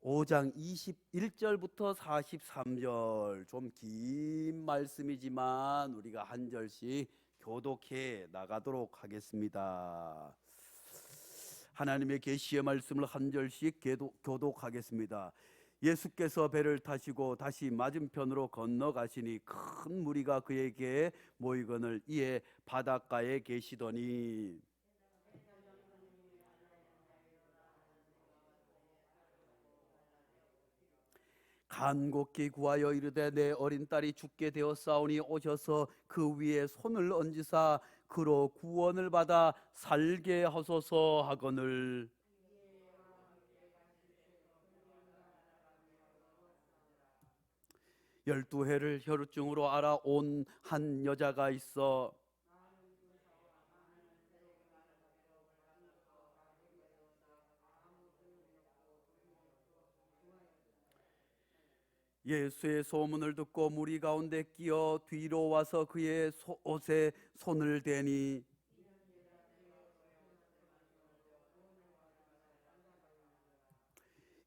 5장 21절부터 43절, 좀 긴 말씀이지만 우리가 한 절씩 교독해 나가도록 하겠습니다. 하나님의 계시의 말씀을 한 절씩 교독하겠습니다. 예수께서 배를 타시고 다시 맞은편으로 건너가시니 큰 무리가 그에게 모이거늘 이에 바닷가에 계시더니 간곡히 구하여 이르되 내 어린 딸이 죽게 되었사오니 오셔서 그 위에 손을 얹으사 그로 구원을 받아 살게 하소서 하거늘. 열두 해를 혈루증으로 알아온 한 여자가 있어 예수의 소문을 듣고 무리 가운데 끼어 뒤로 와서 그의 옷에 손을 대니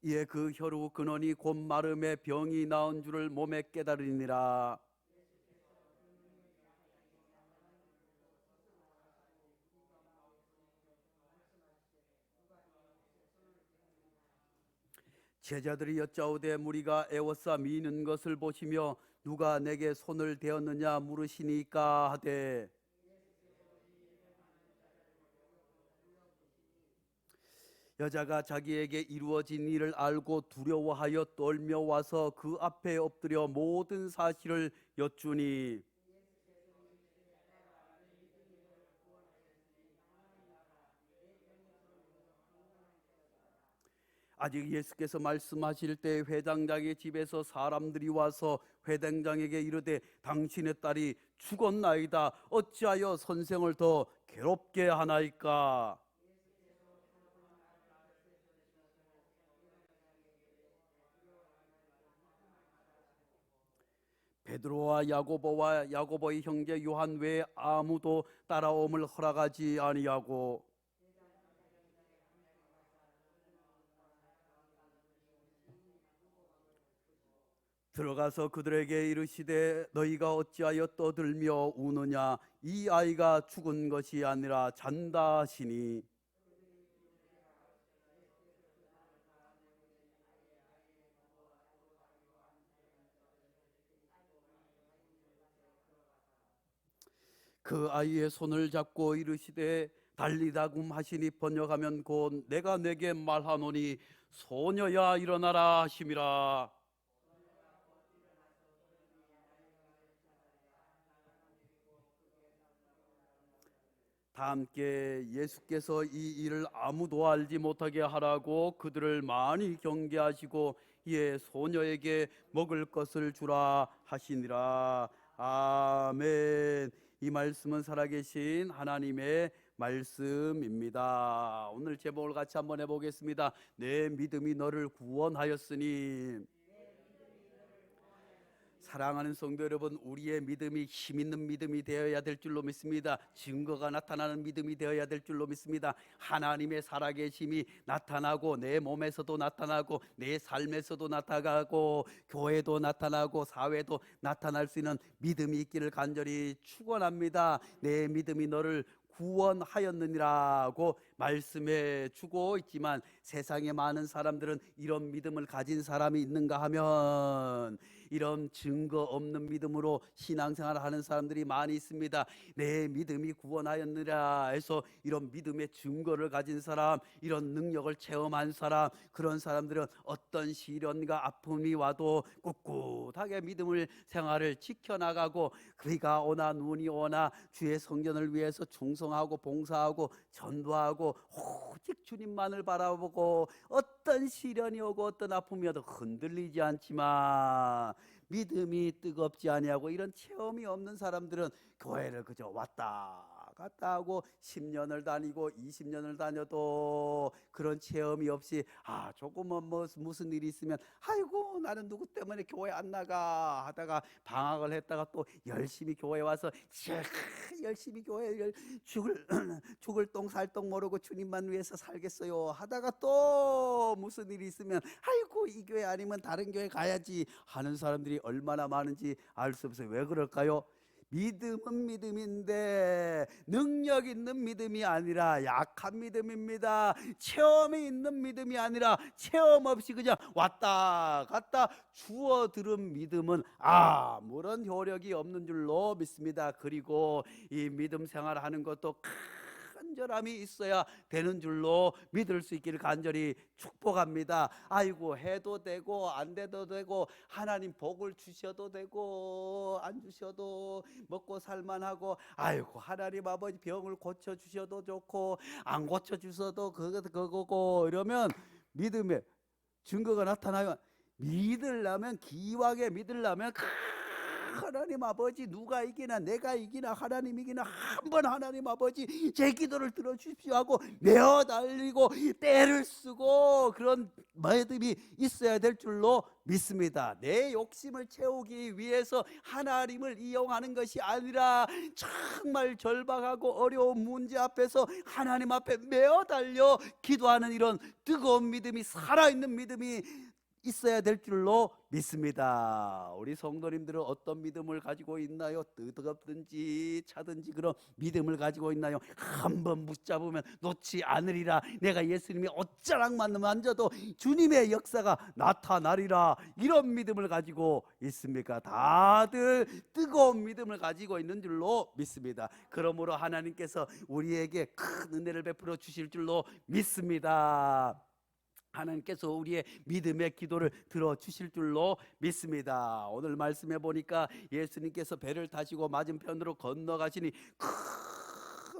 이에 그 혈루 근원이 곧 마름에 병이 나은 줄을 몸에 깨달으니라. 제자들이 여짜오되 무리가 애워싸 미는 것을 보시며 누가 내게 손을 대었느냐 물으시니까 하되 여자가 자기에게 이루어진 일을 알고 두려워하여 떨며 와서 그 앞에 엎드려 모든 사실을 여쭈니 아직 예수께서 말씀하실 때 회당장의 집에서 사람들이 와서 회당장에게 이르되 당신의 딸이 죽었나이다 어찌하여 선생을 더 괴롭게 하나이까. 베드로와 야고보와 야고보의 형제 요한 외에 아무도 따라옴을 허락하지 아니하고 들어가서 그들에게 이르시되 너희가 어찌하여 떠들며 우느냐 이 아이가 죽은 것이 아니라 잔다 하시니 그 아이의 손을 잡고 이르시되 달리다굼 하시니 번역하면 곧 내가 내게 말하노니 소녀야 일어나라 하심이라. 다 함께 예수께서 이 일을 아무도 알지 못하게 하라고 그들을 많이 경계하시고 이에 소녀에게 먹을 것을 주라 하시니라. 아멘. 이 말씀은 살아계신 하나님의 말씀입니다. 오늘 제목을 같이 한번 해보겠습니다. 내 믿음이 너를 구원하였으니. 사랑하는 성도 여러분, 우리의 믿음이 힘 있는 믿음이 되어야 될 줄로 믿습니다. 증거가 나타나는 믿음이 되어야 될 줄로 믿습니다. 하나님의 살아계심이 나타나고 내 몸에서도 나타나고 내 삶에서도 나타나고 교회도 나타나고 사회도 나타날 수 있는 믿음이 있기를 간절히 축원합니다. 내 믿음이 너를 구원하였느니라고 말씀해 주고 있지만 세상에 많은 사람들은 이런 믿음을 가진 사람이 있는가 하면 이런 증거 없는 믿음으로 신앙생활을 하는 사람들이 많이 있습니다. 내 믿음이 구원하였느라 해서 이런 믿음의 증거를 가진 사람, 이런 능력을 체험한 사람, 그런 사람들은 어떤 시련과 아픔이 와도 꿋꿋하게 믿음을 생활을 지켜나가고 비가 오나 눈이 오나 주의 성전을 위해서 충성하고 봉사하고 전도하고 오직 주님만을 바라보고 어떤 시련이 오고 어떤 아픔이 와도 흔들리지 않지만 믿음이 뜨겁지 아니하고 이런 체험이 없는 사람들은 교회를 그저 왔다 갔다 하고 10년을 다니고 20년을 다녀도 그런 체험이 없이 조금은 무슨 일이 있으면 아이고 나는 누구 때문에 교회 안 나가 하다가 방학을 했다가 또 열심히 교회 와서 열심히 교회 죽을 똥 살 똥 모르고 주님만 위해서 살겠어요 하다가 또 무슨 일이 있으면 아이고 이 교회 아니면 다른 교회 가야지 하는 사람들이 얼마나 많은지 알 수 없어요. 왜 그럴까요? 믿음은 믿음인데 능력 있는 믿음이 아니라 약한 믿음입니다. 체험이 있는 믿음이 아니라 체험 없이 그냥 왔다 갔다 주워 들은 믿음은 아무런 효력이 없는 줄로 믿습니다. 그리고 이 믿음 생활하는 것도 간절함이 있어야 되는 줄로 믿을 수 있기를 간절히 축복합니다. 아이고 해도 되고 안 돼도 되고 하나님 복을 주셔도 되고 안 주셔도 먹고 살만하고 아이고 하나님 아버지 병을 고쳐 주셔도 좋고 안 고쳐 주셔도 그거고 이러면 믿음의 증거가 나타나면 믿으려면 기왕에 믿으려면 하나님 아버지 누가 이기나 내가 이기나 하나님 이기나 한번 하나님 아버지 제 기도를 들어주십시오 하고 메어 달리고 때를 쓰고 그런 믿음이 있어야 될 줄로 믿습니다. 내 욕심을 채우기 위해서 하나님을 이용하는 것이 아니라 정말 절박하고 어려운 문제 앞에서 하나님 앞에 메어 달려 기도하는 이런 뜨거운 믿음이 살아있는 믿음이 있어야 될 줄로 믿습니다. 우리 성도님들은 어떤 믿음을 가지고 있나요? 뜨겁든지 차든지 그런 믿음을 가지고 있나요? 한번 붙잡으면 놓지 않으리라. 내가 예수님의 옷자락만 만져도 주님의 역사가 나타나리라. 이런 믿음을 가지고 있습니까? 다들 뜨거운 믿음을 가지고 있는 줄로 믿습니다. 그러므로 하나님께서 우리에게 큰 은혜를 베풀어 주실 줄로 믿습니다. 하나님께서 우리의 믿음의 기도를 들어주실 줄로 믿습니다. 오늘 말씀해 보니까 예수님께서 배를 타시고 맞은편으로 건너가시니 큰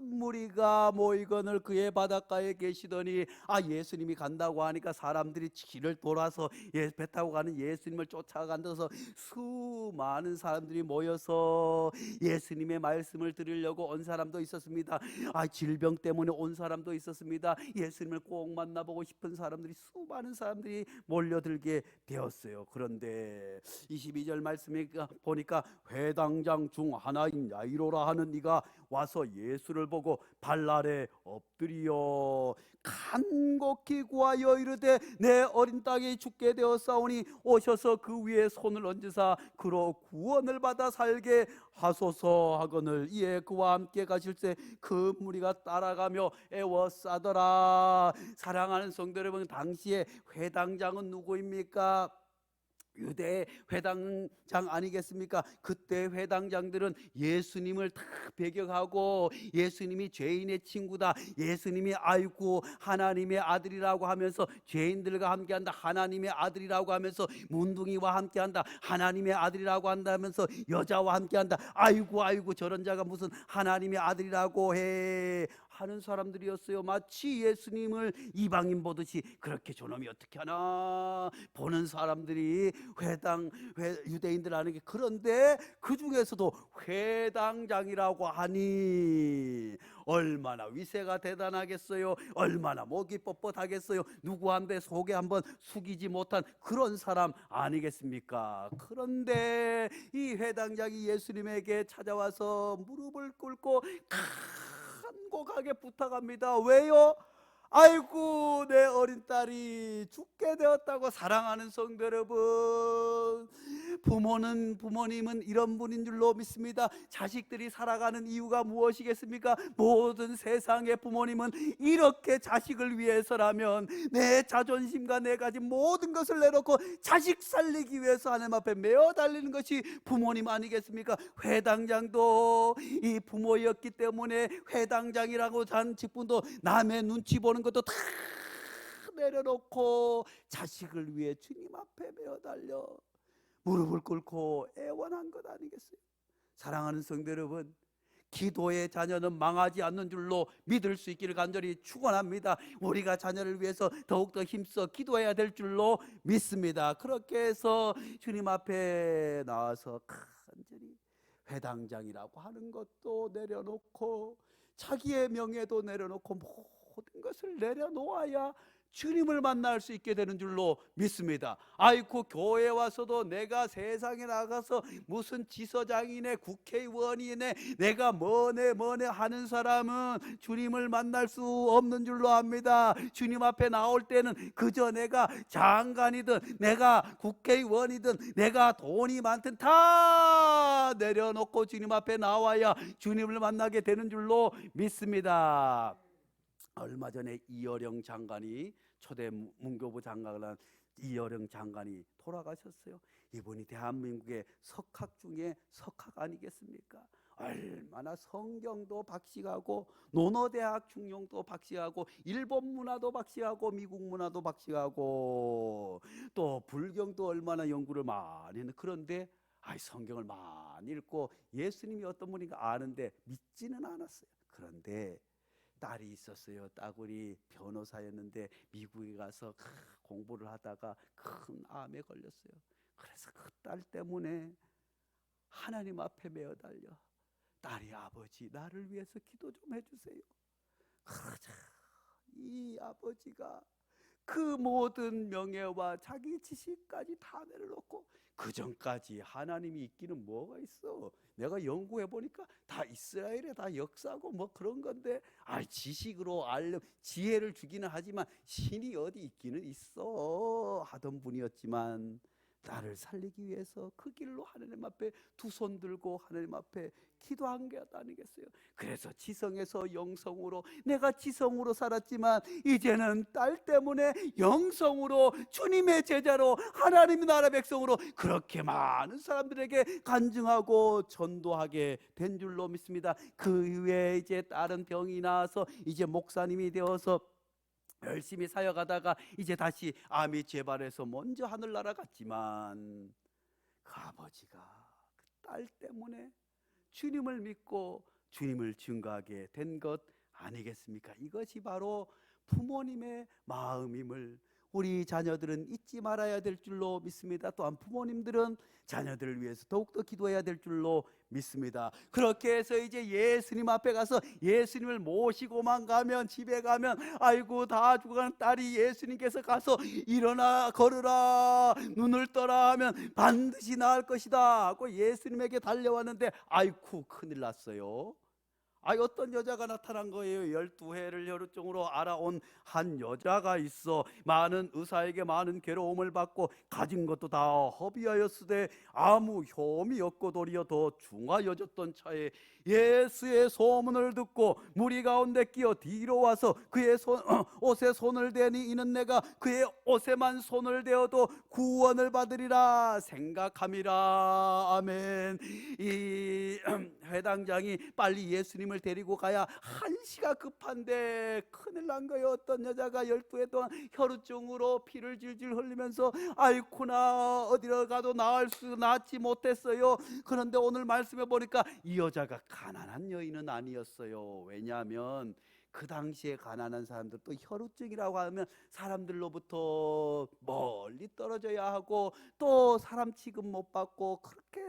무리가 모이거늘 그의 바닷가에 계시더니 예수님이 간다고 하니까 사람들이 길을 돌아서 배 타고 가는 예수님을 쫓아간다서 수많은 사람들이 모여서 예수님의 말씀을 들으려고 온 사람도 있었습니다. 질병 때문에 온 사람도 있었습니다. 예수님을 꼭 만나보고 싶은 사람들이 수많은 사람들이 몰려들게 되었어요. 그런데 22절 말씀에 보니까 회당장 중 하나인 야이로라 하는 이가 와서 예수를 보고 발 아래 엎드리어 간곡히 구하여 이르되 내 어린 딸이 죽게 되었사오니 오셔서 그 위에 손을 얹으사 그로 구원을 받아 살게 하소서 하거늘 이에 그와 함께 가실새 그 무리가 따라가며 애워싸더라. 사랑하는 성도 여러분, 당시에 회당장은 누구입니까? 유대 회당장 아니겠습니까? 그때 회당장들은 예수님을 다 배격하고 예수님이 죄인의 친구다, 예수님이 아이고 하나님의 아들이라고 하면서 죄인들과 함께한다, 하나님의 아들이라고 하면서 문둥이와 함께한다, 하나님의 아들이라고 한다면서 여자와 함께한다, 아이고 저런 자가 무슨 하나님의 아들이라고 해 하는 사람들이었어요. 마치 예수님을 이방인 보듯이 그렇게 저놈이 어떻게 하나 보는 사람들이 유대인들 아는 게. 그런데 그 중에서도 회당장이라고 하니 얼마나 위세가 대단하겠어요. 얼마나 목이 뻣뻣하겠어요. 누구한테 속에 한번 숙이지 못한 그런 사람 아니겠습니까? 그런데 이 회당장이 예수님에게 찾아와서 무릎을 꿇고 간곡하게 부탁합니다. 왜요? 아이고 내 어린 딸이 죽게 되었다고. 사랑하는 성도 여러분, 부모님은 이런 분인 줄로 믿습니다. 자식들이 살아가는 이유가 무엇이겠습니까? 모든 세상의 부모님은 이렇게 자식을 위해서라면 내 자존심과 내 가진 모든 것을 내놓고 자식 살리기 위해서 하나님 앞에 메어 달리는 것이 부모님 아니겠습니까? 회당장도 이 부모였기 때문에 회당장이라고 한 직분도 남의 눈치 보는 것도 다 내려놓고 자식을 위해 주님 앞에 메어 달려 무릎을 꿇고 애원한 것 아니겠어요? 사랑하는 성도 여러분, 기도의 자녀는 망하지 않는 줄로 믿을 수 있기를 간절히 축원합니다. 우리가 자녀를 위해서 더욱더 힘써 기도해야 될 줄로 믿습니다. 그렇게 해서 주님 앞에 나와서 간절히 회당장이라고 하는 것도 내려놓고 자기의 명예도 내려놓고 모든 것을 내려놓아야 주님을 만날 수 있게 되는 줄로 믿습니다. 아이고, 교회 와서도 내가 세상에 나가서 무슨 지서장이네 국회의원이네 내가 뭐네 하는 사람은 주님을 만날 수 없는 줄로 압니다. 주님 앞에 나올 때는 그저 내가 장관이든 내가 국회의원이든 내가 돈이 많든 다 내려놓고 주님 앞에 나와야 주님을 만나게 되는 줄로 믿습니다. 얼마 전에 이어령 장관이, 초대 문교부 장관을 한 이어령 장관이 돌아가셨어요. 이분이 대한민국의 석학 중에 석학 아니겠습니까? 얼마나 성경도 박식하고 논어대학 중용도 박식하고 일본 문화도 박식하고 미국 문화도 박식하고 또 불경도 얼마나 연구를 많이 했는데, 그런데 성경을 많이 읽고 예수님이 어떤 분인가 아는데 믿지는 않았어요. 그런데 딸이 있었어요. 딸이 변호사였는데 미국에 가서 공부를 하다가 큰 암에 걸렸어요. 그래서 그 딸 때문에 하나님 앞에 매어 달려, 딸이 아버지 나를 위해서 기도 좀 해주세요. 그러자 이 아버지가 그 모든 명예와 자기 지식까지 다 내려놓고, 그 전까지 하나님이 있기는 뭐가 있어? 내가 연구해 보니까 다 이스라엘에 다 역사고 뭐 그런 건데, 지식으로 알려 지혜를 주기는 하지만 신이 어디 있기는 있어 하던 분이었지만, 나를 살리기 위해서 그 길로 하나님 앞에 두 손 들고 하나님 앞에 기도한 게 아니겠어요? 그래서 지성에서 영성으로, 내가 지성으로 살았지만 이제는 딸 때문에 영성으로 주님의 제자로 하나님의 나라 백성으로 그렇게 많은 사람들에게 간증하고 전도하게 된 줄로 믿습니다. 그 이후에 이제 다른 병이 나와서 이제 목사님이 되어서 열심히 사역하다가 이제 다시 암이 재발해서 먼저 하늘나라 갔지만, 그 아버지가 그 딸 때문에 주님을 믿고 주님을 증거하게 된 것 아니겠습니까? 이것이 바로 부모님의 마음임을 우리 자녀들은 잊지 말아야 될 줄로 믿습니다. 또한 부모님들은 자녀들을 위해서 더욱더 기도해야 될 줄로 믿습니다. 그렇게 해서 이제 예수님 앞에 가서 예수님을 모시고만 가면, 집에 가면 아이고 다 죽어가는 딸이 예수님께서 가서 일어나 걸으라 눈을 떠라 하면 반드시 나을 것이다 하고 예수님에게 달려왔는데, 아이쿠 큰일 났어요. 어떤 여자가 나타난 거예요. 12해를 혈우증으로 알아온 한 여자가 있어 많은 의사에게 많은 괴로움을 받고 가진 것도 다 허비하였으되 아무 효험이 없고 도리어 더 중하여졌던 차에 예수의 소문을 듣고 무리 가운데 끼어 뒤로 와서 그의 옷에 손을 대니 이는 내가 그의 옷에만 손을 대어도 구원을 받으리라 생각함이라. 아멘. 이 회당장이 빨리 예수님을 데리고 가야 한시가 급한데 큰일 난 거예요. 어떤 여자가 12해 동안 혈우증으로 피를 질질 흘리면서 아이쿠나 어디로 가도 낫지 못했어요. 그런데 오늘 말씀해 보니까 이 여자가 가난한 여인은 아니었어요. 왜냐하면 그 당시에 가난한 사람들, 또 혈우증이라고 하면 사람들로부터 멀리 떨어져야 하고 또 사람 취급 못 받고 그렇게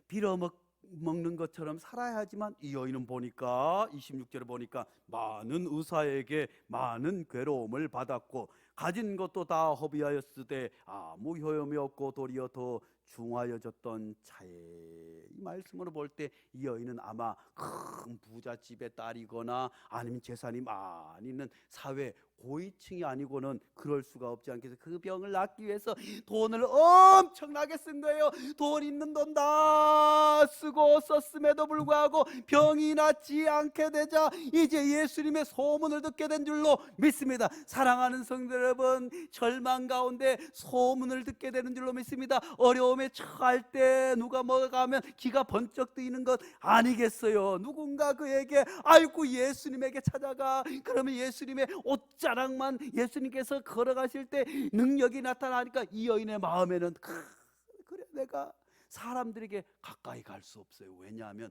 빌어먹는 것처럼 살아야 하지만, 이 여인은 보니까 26절에 보니까 많은 의사에게 많은 괴로움을 받았고 가진 것도 다 허비하였으되 아무 효험이 없고 도리어 더 중하여졌던 차에, 이 말씀으로 볼 때 이 여인은 아마 큰 부잣집의 딸이거나 아니면 재산이 많이 있는 사회 고위층이 아니고는 그럴 수가 없지 않겠어요. 그 병을 낫기 위해서 돈을 엄청나게 쓴 거예요. 돈 있는 돈 다 쓰고 썼음에도 불구하고 병이 낫지 않게 되자 이제 예수님의 소문을 듣게 된 줄로 믿습니다. 사랑하는 성도 여러분, 절망 가운데 소문을 듣게 되는 줄로 믿습니다. 어려움에 처할 때 누가 뭐가 하면 기가 번쩍 뜨이는 것 아니겠어요? 누군가 그에게 아이고 예수님에게 찾아가, 그러면 예수님의 옷자락만 예수님께서 걸어가실 때 능력이 나타나니까 이 여인의 마음에는 그래 내가 사람들에게 가까이 갈 수 없어요. 왜냐하면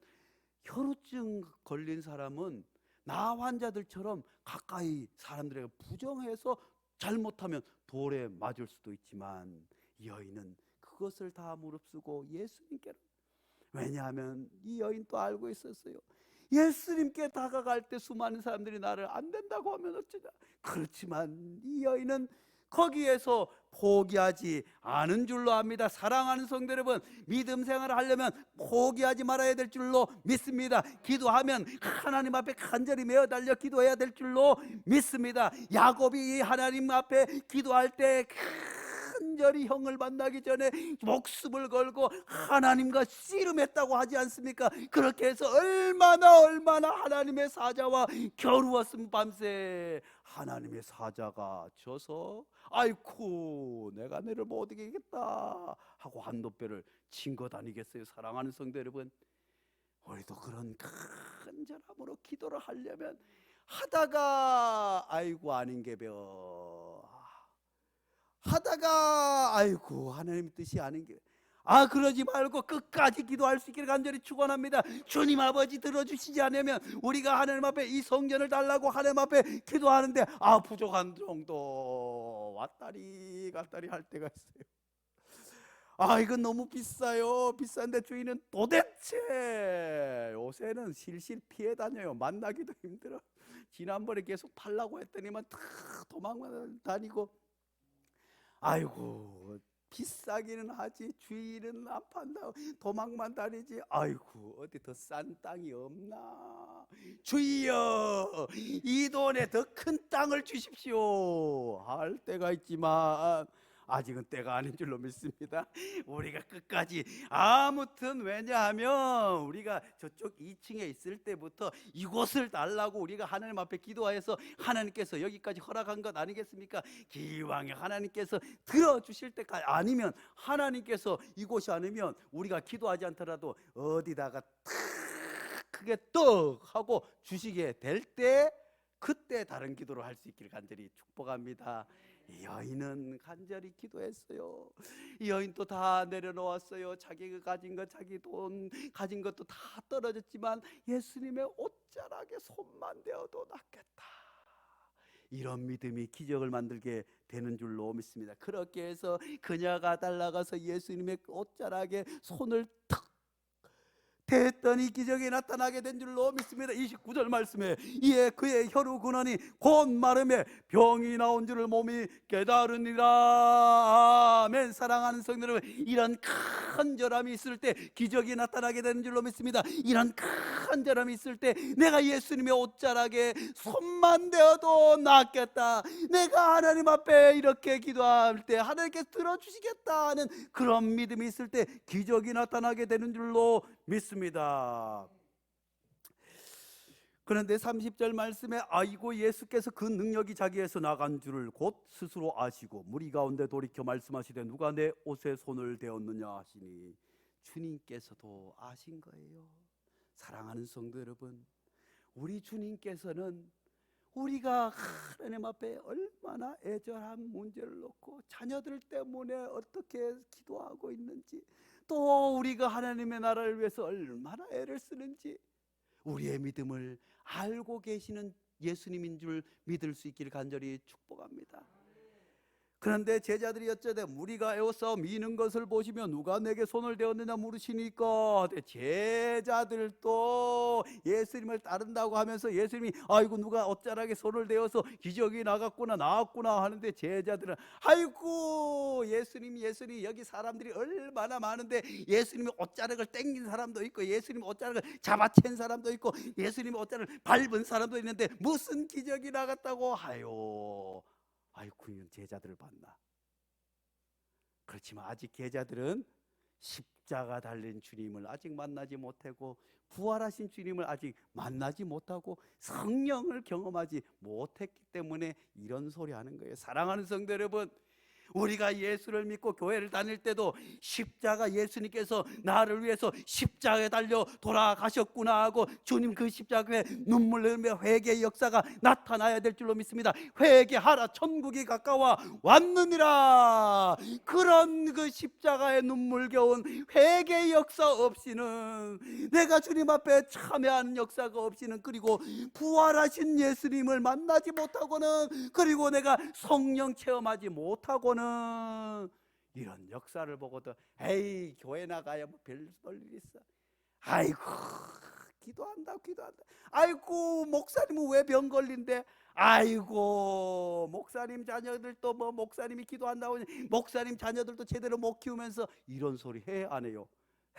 혈우증 걸린 사람은 나 환자들처럼 가까이 사람들에게 부정해서 잘못하면 돌에 맞을 수도 있지만, 이 여인은 그것을 다 무릅쓰고 예수님께로, 왜냐하면 이 여인도 알고 있었어요. 예수님께 다가갈 때 수많은 사람들이 나를 안 된다고 하면 어쩌냐. 그렇지만 이 여인은 거기에서 포기하지 않은 줄로 압니다. 사랑하는 성도 여러분, 믿음 생활을 하려면 포기하지 말아야 될 줄로 믿습니다. 기도하면 하나님 앞에 간절히 매어달려 기도해야 될 줄로 믿습니다. 야곱이 하나님 앞에 기도할 때 간절히 형을 만나기 전에 목숨을 걸고 하나님과 씨름했다고 하지 않습니까? 그렇게 해서 얼마나 하나님의 사자와 겨루었음. 밤새 하나님의 사자가 져서 아이쿠 내가 너를 못 이기겠다 하고 한도뼈를 친 것 아니겠어요? 사랑하는 성도 여러분, 우리도 그런 간절함으로 기도를 하려면 하다가 아이고 아닌 게벼 하다가 아이고 하나님 뜻이 아닌 게 그러지 말고 끝까지 기도할 수 있기를 간절히 축원합니다. 주님 아버지 들어주시지 않으면 우리가 하나님 앞에 이 성전을 달라고 하나님 앞에 기도하는데 부족한 정도 왔다리 갔다리 할 때가 있어요. 이건 너무 비싸요. 비싼데 주인은 도대체 요새는 실실 피해 다녀요. 만나기도 힘들어. 지난번에 계속 팔라고 했더니만 다 도망만 다니고 아이고 비싸기는 하지 주인은 안 판다 도망만 다니지. 아이고 어디 더 싼 땅이 없나. 주여 이 돈에 더 큰 땅을 주십시오 할 때가 있지만 아직은 때가 아닌 줄로 믿습니다. 우리가 끝까지 아무튼 왜냐하면 우리가 저쪽 2층에 있을 때부터 이곳을 달라고 우리가 하나님 앞에 기도하여서 하나님께서 여기까지 허락한 것 아니겠습니까? 기왕에 하나님께서 들어주실 때까지 아니면 하나님께서 이곳이 아니면 우리가 기도하지 않더라도 어디다가 크게 떡 하고 주시게 될 때 그때 다른 기도를 할 수 있기를 간절히 축복합니다. 이 여인은 간절히 기도했어요. 이 여인도 다 내려놓았어요. 자기가 가진 것, 자기 돈 가진 것도 다 떨어졌지만 예수님의 옷자락에 손만 대어도 낫겠다. 이런 믿음이 기적을 만들게 되는 줄로 믿습니다. 그렇게 해서 그녀가 달려가서 예수님의 옷자락에 손을 탁 대했더니 기적이 나타나게 된 줄로 믿습니다. 29절 말씀에 이에 그의 혈루 근원이 곧 마름에 병이 나온 줄을 몸이 깨달으니라. 아멘. 사랑하는 성도 여러분, 이런 간절함이 있을 때 기적이 나타나게 되는 줄로 믿습니다. 이런 간절함이 있을 때 내가 예수님의 옷자락에 손만 대어도 낫겠다, 내가 하나님 앞에 이렇게 기도할 때 하나님께서 들어주시겠다 하는 그런 믿음이 있을 때 기적이 나타나게 되는 줄로 믿습니다. 그런데 30절 말씀에 아이고 예수께서 그 능력이 자기에서 나간 줄을 곧 스스로 아시고 무리 가운데 돌이켜 말씀하시되 누가 내 옷에 손을 대었느냐 하시니 주님께서도 아신 거예요. 사랑하는 성도 여러분, 우리 주님께서는 우리가 하나님 앞에 얼마나 애절한 문제를 놓고 자녀들 때문에 어떻게 기도하고 있는지, 또 우리가 하나님의 나라를 위해서 얼마나 애를 쓰는지 우리의 믿음을 알고 계시는 예수님인 줄 믿을 수 있기를 간절히 축복합니다. 그런데 제자들이 여쭤되 무리가 에워싸워 미는 것을 보시며 누가 내게 손을 대었느냐 물으시니까 제자들도 예수님을 따른다고 하면서 예수님이 아이고 누가 옷자락에 손을 대어서 기적이 나왔구나 하는데 제자들은 아이고 예수님 여기 사람들이 얼마나 많은데 예수님의 옷자락을 땡긴 사람도 있고 예수님의 옷자락을 잡아챈 사람도 있고 예수님의 옷자락을 밟은 사람도 있는데 무슨 기적이 나갔다고 하요. 아이고 제자들을 봤나. 그렇지만 아직 제자들은 십자가 달린 주님을 아직 만나지 못하고 부활하신 주님을 아직 만나지 못하고 성령을 경험하지 못했기 때문에 이런 소리 하는 거예요. 사랑하는 성도 여러분, 우리가 예수를 믿고 교회를 다닐 때도 십자가 예수님께서 나를 위해서 십자가에 달려 돌아가셨구나 하고 주님 그 십자가에 눈물 흘리며 회개의 역사가 나타나야 될 줄로 믿습니다. 회개하라 천국이 가까워 왔느니라. 그런 그 십자가의 눈물겨운 회개의 역사 없이는, 내가 주님 앞에 참여하는 역사가 없이는, 그리고 부활하신 예수님을 만나지 못하고는, 그리고 내가 성령 체험하지 못하고는 이런 역사를 보고도 에이 교회 나가야 뭐 별 일 있어, 아이고 기도한다. 아이고 목사님은 왜 병 걸린대? 아이고 목사님 자녀들도 뭐 목사님이 기도한다고 목사님 자녀들도 제대로 못 키우면서 이런 소리 해 안 해요?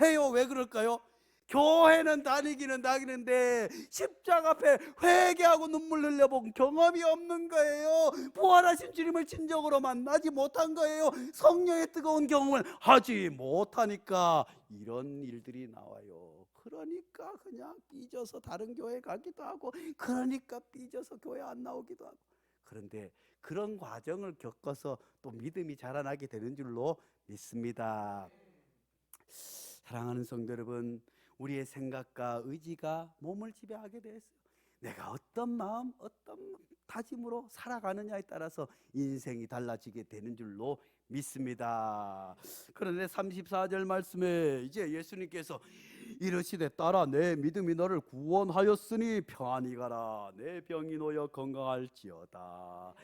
해요. 왜 그럴까요? 교회는 다니기는 다니는데 십자가 앞에 회개하고 눈물 흘려본 경험이 없는 거예요. 부활하신 주님을 진정으로 만나지 못한 거예요. 성령의 뜨거운 경험을 하지 못하니까 이런 일들이 나와요. 그러니까 그냥 삐져서 다른 교회 가기도 하고, 그러니까 삐져서 교회 안 나오기도 하고. 그런데 그런 과정을 겪어서 또 믿음이 자라나게 되는 줄로 믿습니다. 사랑하는 성도 여러분, 우리의 생각과 의지가 몸을 지배하게 되었어요. 내가 어떤 마음, 어떤 다짐으로 살아가느냐에 따라서 인생이 달라지게 되는 줄로 믿습니다. 그런데 34절 말씀에 이제 예수님께서 이르시되 딸아 내 믿음이 너를 구원하였으니 평안히 가라. 내 병이 놓여 건강할지어다.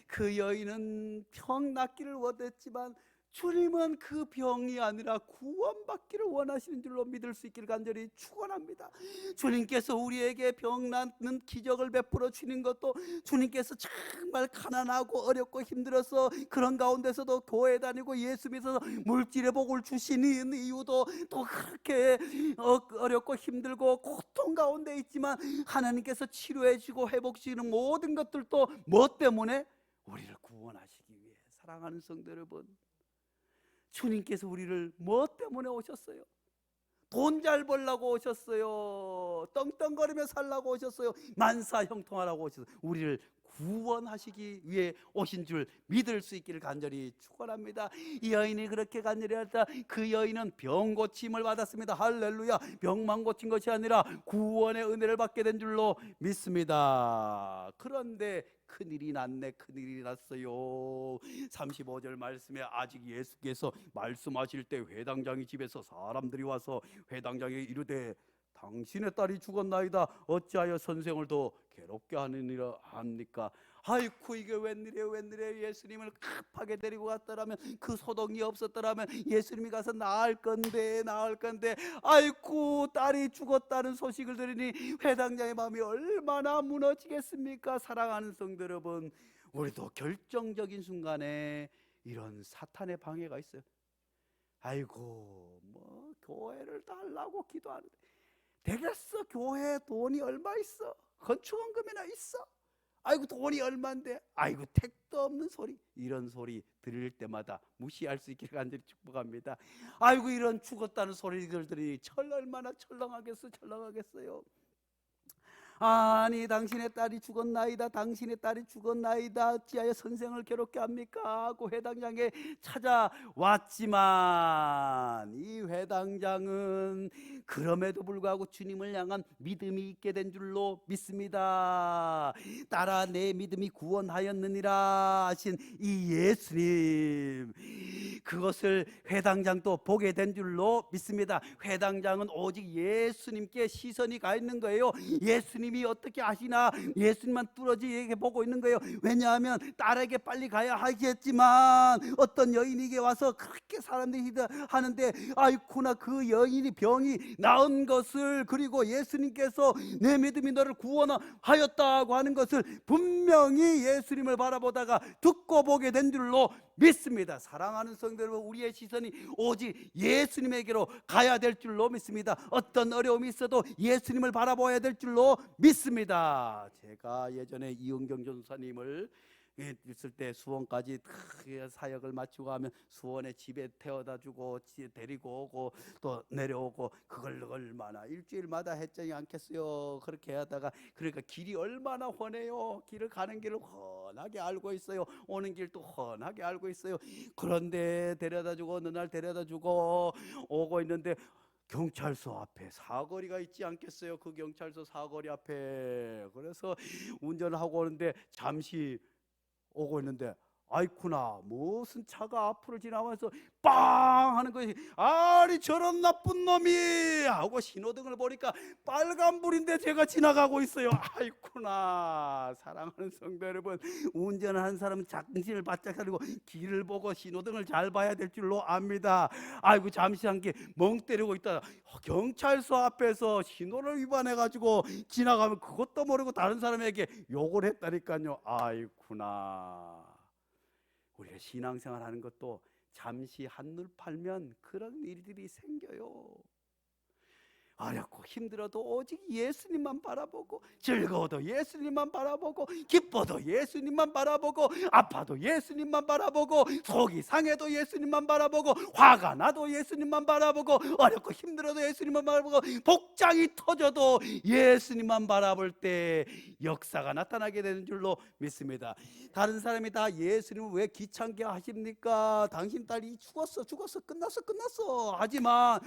그 여인은 병 낫기를 원했지만 주님은 그 병이 아니라 구원받기를 원하시는 줄로 믿을 수 있기를 간절히 축원합니다. 주님께서 우리에게 병 낫는 기적을 베풀어 주는 것도, 주님께서 정말 가난하고 어렵고 힘들어서 그런 가운데서도 교회 다니고 예수 믿어서 물질의 복을 주시는 이유도 또 그렇게 어렵고 힘들고 고통 가운데 있지만 하나님께서 치료해 주고 회복 주시는 모든 것들도 뭐 때문에? 우리를 구원하시기 위해. 사랑하는 성도 여러분, 주님께서 우리를 뭐 때문에 오셨어요? 돈 잘 벌라고 오셨어요? 떵떵거리며 살라고 오셨어요? 만사형통하라고 오셨어요? 우리를 구원하시기 위해 오신 줄 믿을 수 있기를 간절히 축원합니다. 이 여인이 그렇게 간절히 했다. 그 여인은 병 고침을 받았습니다. 할렐루야. 병만 고친 것이 아니라 구원의 은혜를 받게 된 줄로 믿습니다. 그런데 큰일이 났네. 큰일이 났어요. 35절 말씀에 아직 예수께서 말씀하실 때 회당장이 집에서 사람들이 와서 회당장에게 이르되 당신의 딸이 죽었나이다. 어찌하여 선생을 더 괴롭게 하느니라 합니까? 아이쿠 이게 웬일이에요. 예수님을 급하게 데리고 갔더라면, 그 소동이 없었더라면 예수님이 가서 나을 건데 아이쿠 딸이 죽었다는 소식을 들으니 회당장의 마음이 얼마나 무너지겠습니까? 사랑하는 성도 여러분, 우리도 결정적인 순간에 이런 사탄의 방해가 있어요. 아이고 뭐 교회를 달라고 기도하는데 되겠어? 교회에 돈이 얼마 있어? 건축원금이나 있어? 아이고 돈이 얼만데? 아이고 택도 없는 소리. 이런 소리 들을 때마다 무시할 수 있기를 간절히 축복합니다. 아이고 이런 죽었다는 소리들이 얼마나 철렁하겠어요. 아니 당신의 딸이 죽었나이다. 어찌하여 선생을 괴롭게 합니까? 하고 회당장에 찾아왔지만 이 회당장은 그럼에도 불구하고 주님을 향한 믿음이 있게 된 줄로 믿습니다. 딸아 내 믿음이 구원하였느니라 하신 이 예수님, 그것을 회당장도 보게 된 줄로 믿습니다. 회당장은 오직 예수님께 시선이 가 있는 거예요. 예수님이 어떻게 하시나 예수님만 뚫어지게 보고 있는 거예요. 왜냐하면 딸에게 빨리 가야 하겠지만 어떤 여인에게 와서 그렇게 사람들이 하는데 아이쿠나 그 여인이 병이 나은 것을, 그리고 예수님께서 내 믿음이 너를 구원하였다고 하는 것을 분명히 예수님을 바라보다가 듣고 보게 된 줄로 믿습니다. 사랑하는 성도 여러분, 우리의 시선이 오직 예수님에게로 가야 될 줄로 믿습니다. 어떤 어려움이 있어도 예수님을 바라봐야 될 줄로 믿습니다. 제가 예전에 이은경 전사님을 있을 때 수원까지 사역을 마치고 하면 수원에 집에 태워다 주고 데리고 오고 또 내려오고, 그걸 얼마나 일주일마다 했지 않겠어요. 그렇게 하다가 그러니까 길이 얼마나 훤해요. 길을 가는 길을 훤하게 알고 있어요. 오는 길도 훤하게 알고 있어요. 그런데 데려다 주고 어느 날 데려다 주고 오고 있는데 경찰서 앞에 사거리가 있지 않겠어요. 그 경찰서 사거리 앞에. 그래서 운전을 하고 오는데 잠시 오고 있는데 아이쿠나, 무슨 차가 앞으로 지나가면서 빵 하는 것이, 아니 저런 나쁜 놈이 하고 신호등을 보니까 빨간불인데 제가 지나가고 있어요. 아이쿠나. 사랑하는 성도 여러분, 운전하는 사람은 정신을 바짝 차리고 길을 보고 신호등을 잘 봐야 될 줄로 압니다. 아이고, 잠시 함께 멍 때리고 있다 경찰서 앞에서 신호를 위반해 가지고 지나가면 그것도 모르고 다른 사람에게 욕을 했다니까요. 아이쿠나. 우리가 신앙생활 하는 것도 잠시 한눈 팔면 그런 일들이 생겨요. 어렵고 힘들어도 오직 예수님만 바라보고, 즐거워도 예수님만 바라보고, 기뻐도 예수님만 바라보고, 아파도 예수님만 바라보고, 속이 상해도 예수님만 바라보고, 화가 나도 예수님만 바라보고, 어렵고 힘들어도 예수님만 바라보고, 복장이 터져도 예수님만 바라볼 때 역사가 나타나게 되는 줄로 믿습니다. 다른 사람이 다 예수님을 왜 귀찮게 하십니까? 당신 딸이 죽었어 끝났어. 하지만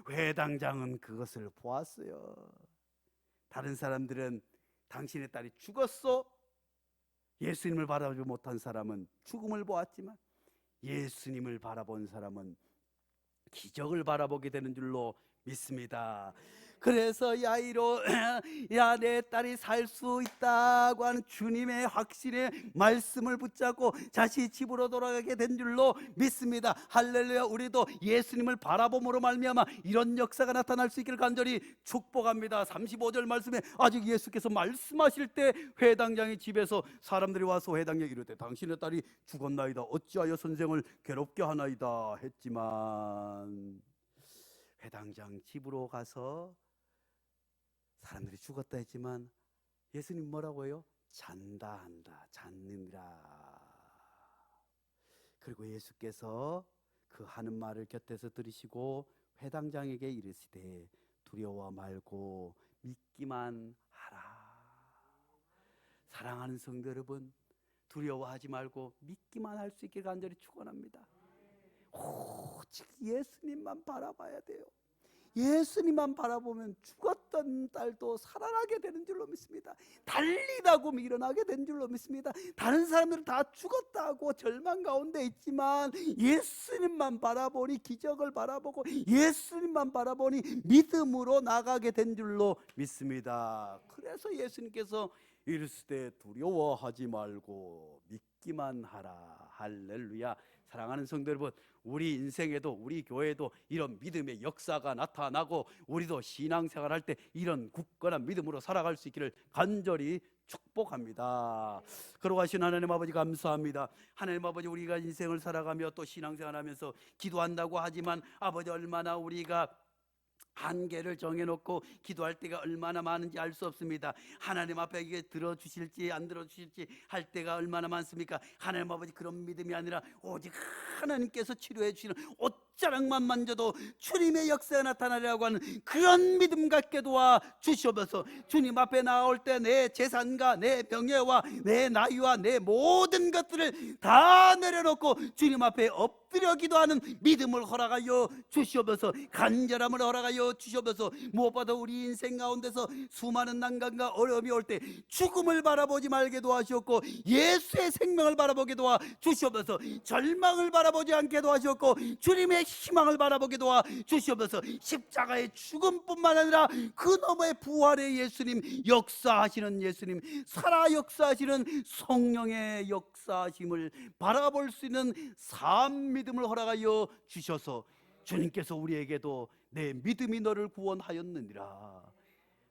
회당장은 그것을 보았어요. 다른 사람들은 당신의 딸이 죽었어, 예수님을 바라보지 못한 사람은 죽음을 보았지만 예수님을 바라본 사람은 기적을 바라보게 되는 줄로 믿습니다. 그래서 야이로 야, 내 딸이 살 수 있다고 하는 주님의 확신의 말씀을 붙잡고 다시 집으로 돌아가게 된 줄로 믿습니다. 할렐루야. 우리도 예수님을 바라봄으로 말미암아 이런 역사가 나타날 수 있기를 간절히 축복합니다. 35절 말씀에 아직 예수께서 말씀하실 때 회당장의 집에서 사람들이 와서 회당장에 이르되 당신의 딸이 죽었나이다, 어찌하여 선생을 괴롭게 하나이다 했지만, 회당장 집으로 가서 사람들이 죽었다 했지만 예수님 뭐라고 해요? 잔다 한다, 잔느니라. 그리고 예수께서 그 하는 말을 곁에서 들으시고 회당장에게 이르시되 두려워 말고 믿기만 하라. 사랑하는 성도 여러분, 두려워하지 말고 믿기만 할 수 있게 간절히 축원합니다. 오직 예수님만 바라봐야 돼요. 예수님만 바라보면 죽었던 딸도 살아나게 되는 줄로 믿습니다. 달리다고 일어나게 된 줄로 믿습니다. 다른 사람들은 다 죽었다고 절망 가운데 있지만 예수님만 바라보니 기적을 바라보고, 예수님만 바라보니 믿음으로 나가게 된 줄로 믿습니다. 그래서 예수님께서 이르시되 두려워하지 말고 믿기만 하라. 할렐루야. 사랑하는 성도 여러분, 우리 인생에도 우리 교회에도 이런 믿음의 역사가 나타나고 우리도 신앙생활 할 때 이런 굳건한 믿음으로 살아갈 수 있기를 간절히 축복합니다. 걸어가신 하나님 아버지 감사합니다. 하나님 아버지, 우리가 인생을 살아가며 또 신앙생활하면서 기도한다고 하지만 아버지, 얼마나 우리가 한계를 정해놓고 기도할 때가 얼마나 많은지 알 수 없습니다. 하나님 앞에 이게 들어주실지 안 들어주실지 할 때가 얼마나 많습니까? 하나님 아버지, 그런 믿음이 아니라 오직 하나님께서 치료해 주시는 옷자락만 만져도 주님의 역사가 나타나려고 하는 그런 믿음 갖게 도와 주시옵소서. 주님 앞에 나올 때 내 재산과 내 명예와 내 나이와 내 모든 것들을 다 내려놓고 주님 앞에 엎드려 기도하는 믿음을 허락하여 주시옵소서. 간절함을 허락하여 주시옵소서. 무엇보다 우리 인생 가운데서 수많은 난관과 어려움이 올 때 죽음을 바라보지 말게 도와주셨고 예수의 생명을 바라보게 도와 주시옵소서. 절망을 바라보지 않게 도와주셨고 주님의 희망을 바라보게 도와 주시옵소서. 십자가의 죽음뿐만 아니라 그 너머의 부활의 예수님, 역사하시는 예수님, 살아 역사하시는 성령의 역사하심을 바라볼 수 있는 삶 믿음을 허락하여 주셔서 주님께서 우리에게도 내 믿음이 너를 구원하였느니라,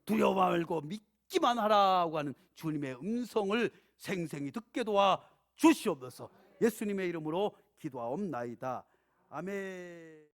두려워 말고 믿기만 하라고 하는 주님의 음성을 생생히 듣게 도와 주시옵소서. 예수님의 이름으로 기도하옵나이다. 아멘.